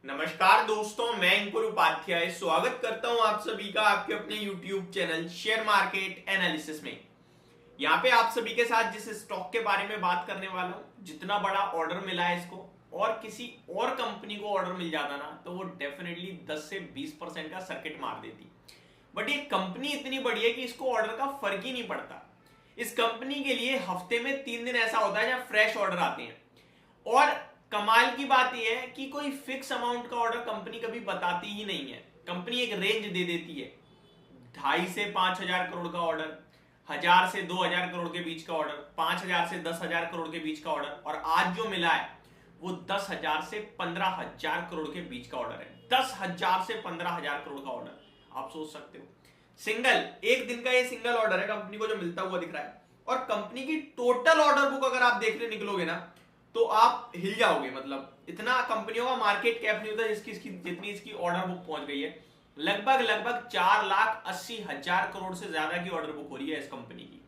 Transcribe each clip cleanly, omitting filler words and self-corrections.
नमस्कार दोस्तों, मैं अंकुर उपाध्याय स्वागत करता हूं आप सभी का आपके अपने YouTube channel share market analysis में। यहाँ पे आप सभी के साथ जिस स्टॉक के बारे में बात करने वाला हूं, जितना बड़ा ऑर्डर मिला है इसको और किसी और कंपनी को ऑर्डर मिल जाता ना तो वो डेफिनेटली 10 से 20% का सर्किट मार देती। बट ये कंपनी इतनी बड़ी है कि इसको ऑर्डर का फर्क ही नहीं पड़ता। इस कंपनी के लिए हफ्ते में 3 दिन ऐसा होता है जहां फ्रेश ऑर्डर आते हैं। और कमाल की बात यह है कि कोई फिक्स अमाउंट का ऑर्डर कंपनी कभी बताती ही नहीं है। कंपनी एक रेंज दे देती है, 2.5 से 5,000 करोड़ का ऑर्डर, 1,000 से 2,000 करोड़ के बीच का ऑर्डर, 5,000 से 10,000 करोड़ के बीच का ऑर्डर, और आज जो मिला है वो 10,000 से 15,000 करोड़ के बीच का ऑर्डर है। 10,000 से 15,000 करोड़ का ऑर्डर, आप सोच सकते हो सिंगल एक दिन का ये सिंगल ऑर्डर है कंपनी को जो मिलता हुआ दिख रहा है। और कंपनी की टोटल ऑर्डर बुक अगर आप देखने निकलोगे ना तो आप हिल जाओगे। मतलब इतना कंपनियों का मार्केट कैप नहीं होता जितनी इसकी ऑर्डर बुक पहुंच गई है। लगभग 4,80,000 करोड़ से ज्यादा की ऑर्डर बुक हो रही है इस कंपनी की।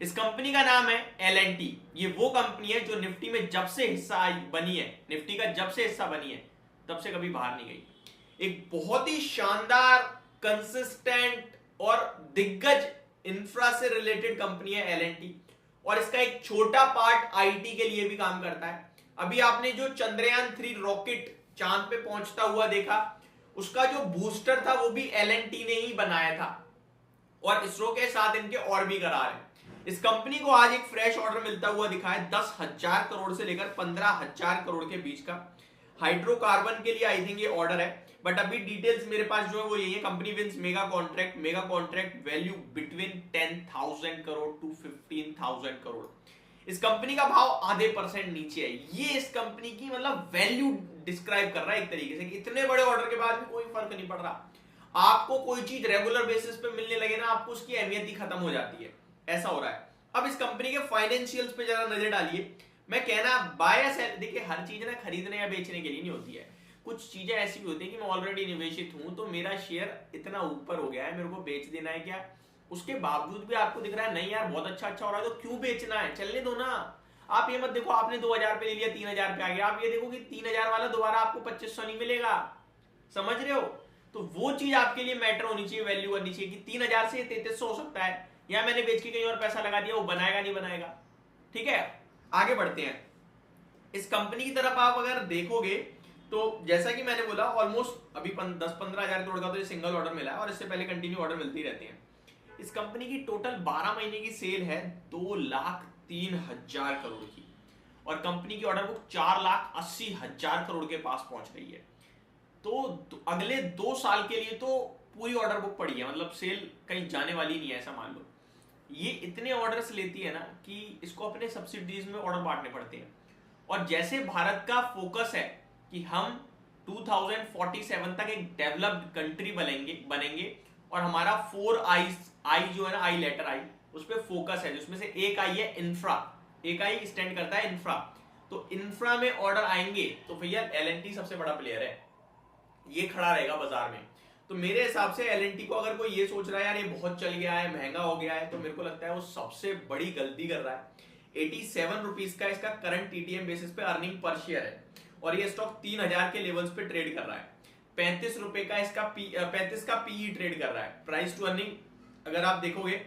इस कंपनी का नाम है L&T। ये वो कंपनी है जो निफ्टी में जब से हिस्सा बनी है, निफ्टी का जब से हिस्सा बनी है तब से कभी बाहर नहीं गई। एक बहुत ही शानदार, कंसिस्टेंट और दिग्गज इंफ्रा से रिलेटेड कंपनी है L&T। और इसका एक छोटा पार्ट आईटी के लिए भी काम करता है। अभी आपने जो चंद्रयान 3 रॉकेट चांद पे पहुंचता हुआ देखा, उसका जो बूस्टर था वो भी L&T ने ही बनाया था। और इसरो के साथ इनके और भी करार हैं। इस कंपनी को आज एक फ्रेश ऑर्डर मिलता हुआ दिखा है 10,000 करोड़ से लेकर 15,000 करोड़ के बीच का। हाइड्रोकार्बन के लिए आई थिंक ये ऑर्डर है, बट अभी डिटेल्स मेरे पास जो है वो यही है। Company wins mega contract value between 10,000 crore to 15,000 crore. इस कंपनी का भाव आधे % नीचे है। ये इस कंपनी की मतलब वैल्यू डिस्क्राइब कर रहा है एक तरीके से कि इतने बड़े ऑर्डर के बाद भी कोई फर्क नहीं पड़ रहा। आपको कोई चीज रेगुलर बेसिस पे मिलने लगे ना, आपको उसकी अहमियत ही खत्म हो जाती है। ऐसा हो रहा है। अब इस कंपनी के फाइनेंशियल्स पे जरा नजर डालिए। मैं कहना बाय या सेल, देखिए हर चीज ना खरीदने या बेचने के लिए नहीं होती है। कुछ चीजें ऐसी भी होती है कि मैं ऑलरेडी निवेशित हूं तो मेरा शेयर इतना ऊपर हो गया है, मेरे को बेच देना है क्या, उसके बावजूद भी आपको दिख रहा है नहीं यार बहुत अच्छा हो रहा है तो क्यों बेचना है, चलने दो ना। आप ये मत देखो आपने 2,000 पे ले लिया 3,000 पे आ गया, आप ये देखो कि 3,000 वाला दोबारा आपको 2,500 नहीं मिलेगा। समझ रहे हो? तो वो चीज आपके लिए मैटर होनी चाहिए, वैल्यू करनी चाहिए कि 3,000 से 3,300 हो सकता है, या मैंने बेच के कहीं और पैसा लगा दिया, वो बनाएगा नहीं बनाएगा। ठीक है, आगे बढ़ते हैं। इस कंपनी की तरफ आप अगर देखोगे तो जैसा कि मैंने बोला ऑलमोस्ट अभी 10-15 हजार करोड़ का तो ये सिंगल ऑर्डर मिला है और इससे पहले कंटिन्यू ऑर्डर मिलते ही रहते हैं। इस कंपनी की टोटल 12 महीने की सेल है 2,03,000 करोड़ की, और कंपनी की ऑर्डर बुक 4,80,000 करोड़ के पास पहुंच गई है। तो अगले 2 साल के लिए तो पूरी ऑर्डर बुक पड़ी है, मतलब सेल कहीं जाने वाली नहीं है, ऐसा मान लो। ये इतने ऑर्डर्स लेती है ना कि इसको अपने सब्सिडीज में ऑर्डर बांटने पड़ते हैं। और जैसे भारत का फोकस है कि हम 2047 तक एक डेवलप्ड कंट्री बनेंगे और हमारा 4 आई जो है ना, आई लेटर आई, उस पर फोकस है, जिसमें से एक आई है इंफ्रा। एक आई स्टैंड करता है इंफ्रा। तो इंफ्रा में ऑर्डर आएंगे तो भैया L&T सबसे बड़ा प्लेयर है, ये खड़ा रहेगा बाजार में। तो मेरे हिसाब से L&T को अगर कोई ये सोच रहा है यार ये बहुत चल गया है, महंगा हो गया है, तो मेरे को लगता है वो सबसे बड़ी गलती कर रहा है। 87 रुपीज का इसका करंट TTM बेसिस पे अर्निंग पर शेयर है और ये स्टॉक 3,000 के लेवल्स पे ट्रेड कर रहा है। 35 रुपए का इसका 35 का पीई ट्रेड कर रहा है। प्राइस टू अर्निंग अगर आप देखोगे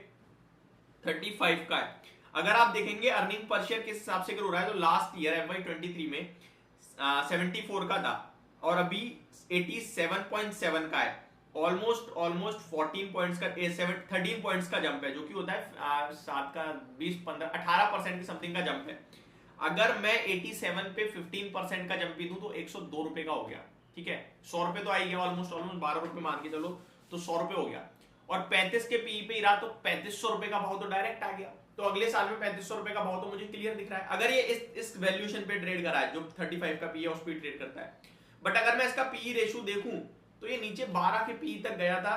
35 का है। अगर आप देखेंगे अर्निंग पर शेयर किस हिसाब से हो रहा है तो लास्ट ईयर FY23 में 74 का था और अभी 87.7 का है। ऑलमोस्ट 14 पॉइंट्स का 13 पॉइंट्स का जंप है, जो कि होता है 7 का 18% की समथिंग का जंप है। अगर मैं 87 पे 15% का जंप भी दूं तो 102 रुपए का हो गया। ठीक है, 100 रुपए तो आई गया, ऑलमोस्ट 12 रुपए मान के चलो तो 100 रुपए हो गया। और 35 के पी पे ही रहा तो 3500 रुपए का भाव तो डायरेक्ट आ गया। तो अगले साल में 3500 रुपए का भाव तो मुझे क्लियर दिख रहा है अगर ये इस वैल्यूएशन पे ट्रेड करा है, जो 35 का पी है उस पर ट्रेड करता है। बट अगर मैं इसका पी रेशियो देखूं तो ये नीचे 12 के पी तक गया था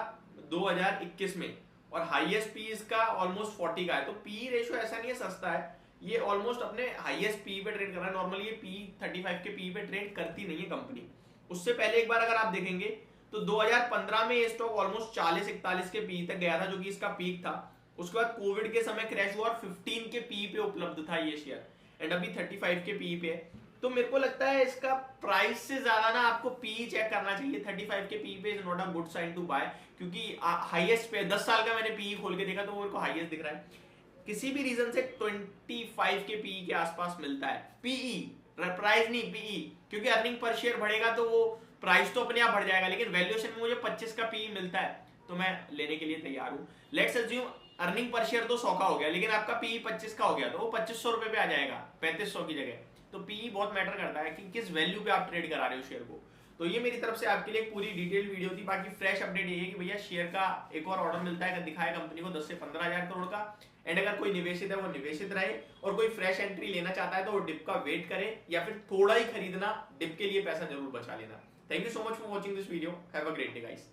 2021 में, और हाईएस्ट पी इसका ऑलमोस्ट 40 का है। तो पी रेशियो ऐसा नहीं है सस्ता है, ये ऑलमोस्ट अपने हाईएस्ट पी पे ट्रेड कर रहा है। नॉर्मली ये पी 35 के पी पे ट्रेड करती नहीं है कंपनी। उससे पहले एक बार अगर आप देखेंगे तो 2015 में ये स्टॉक ऑलमोस्ट 40-41 के पी तक गया था, जो कि इसका पीक था। उसके बाद कोविड के समय क्रैश हुआ और 15 के पी पे उपलब्ध था ये शेयर, एंड अभी 35 के पी पे है। तो मेरे को लगता है इसका प्राइस से ज्यादा ना आपको पी चेक करना चाहिए। 35 के पी पे is not a good sign to buy, क्योंकि हाईएस्ट पे 10 साल का मैंने पी खोल के देखा तो मेरे को हाईएस्ट दिख रहा है। किसी भी रीजन से 25 के पी के आसपास मिलता है, पीई प्राइस नहीं पीई, क्योंकि अर्निंग पर शेयर बढ़ेगा तो वो प्राइस तो अपने आप बढ़ जाएगा, लेकिन वैल्यूएशन में मुझे 25 का पीई मिलता है तो मैं लेने के लिए तैयार हूं। Let's assume earning per share तो 100 का हो गया, लेकिन आपका पीई 25 का हो गया तो वो 2500 रुपए पे आ जाएगा 3500 की जगह। तो पीई बहुत मैटर करता है कि किस वैल्यू पे आप ट्रेड करा रहे हो शेयर को। तो ये मेरी तरफ से आपके लिए एक पूरी डिटेल वीडियो थी। बाकी फ्रेश अपडेट ये है कि भैया शेयर का एक और ऑर्डर मिलता है, दिखाया कंपनी को 10 से 15 हजार करोड़ का। एंड अगर कोई निवेशित है वो निवेशित रहे, और कोई फ्रेश एंट्री लेना चाहता है तो वो डिप का वेट करे, या फिर थोड़ा ही खरीदना, डिप के लिए पैसा जरूर बचा लेना। Thank you so much for watching this video. Have a great day guys.